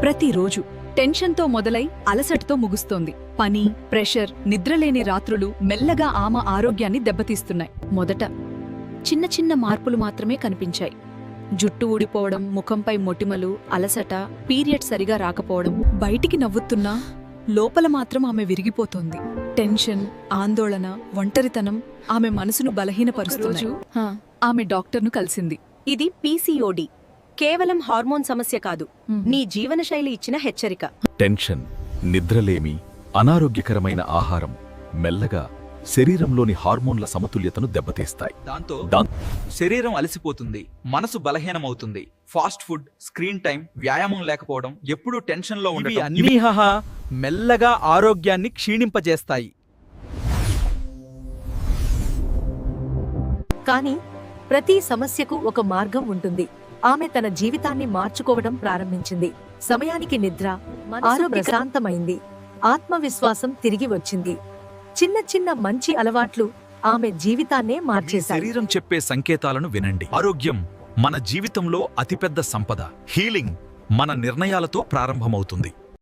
ప్రతిరోజు టెన్షన్తో మొదలై అలసటతో ముగుస్తోంది. పని, ప్రెషర్, నిద్రలేని రాత్రులు మెల్లగా ఆమె ఆరోగ్యాన్ని దెబ్బతీస్తున్నాయి. మొదట చిన్న చిన్న మార్పులు మాత్రమే కనిపించాయి. జుట్టు ఊడిపోవడం, ముఖంపై మొటిమలు, అలసట, పీరియడ్ సరిగా రాకపోవడం. బయటికి నవ్వుతున్నా లోపల మాత్రం ఆమె విరిగిపోతోంది. టెన్షన్, ఆందోళన, ఒంటరితనం ఆమె మనసును బలహీనపరుస్తున్నాయి. ఆమె డాక్టర్ను కలిసింది. ఇది పీసీఓడి, కేవలం హార్మోన్ సమస్య కాదు, నీ జీవనశైలి ఇచ్చిన హెచ్చరిక. టెన్షన్, నిద్రలేమి, అనారోగ్యకరమైన ఆహారం మెల్లగా శరీరంలోని హార్మోన్ల సమతుల్యతను దెబ్బతీస్తాయి. దాంతో శరీరం అలసిపోతుంది, మనసు బలహీనమవుతుంది. ఫాస్ట్ ఫుడ్, స్క్రీన్ టైం, వ్యాయామం లేకపోవడం, ఎప్పుడూ టెన్షన్లో ఉండటం, అన్నీ మెల్లగా ఆరోగ్యాన్ని క్షీణింపజేస్తాయి. కానీ ప్రతి సమస్యకు ఒక మార్గం ఉంటుంది. ఆమె తన జీవితాన్ని మార్చుకోవడం ప్రారంభించింది. సమయానికి నిద్ర, ఆరోగ్యం ప్రశాంతమైంది, ఆత్మవిశ్వాసం తిరిగి వచ్చింది. చిన్న చిన్న మంచి అలవాట్లు ఆమె జీవితాన్నే మార్చేశాయి. శరీరం చెప్పే సంకేతాలను వినండి. ఆరోగ్యం మన జీవితంలో అతిపెద్ద సంపద. హీలింగ్ మన నిర్ణయాలతో ప్రారంభమవుతుంది.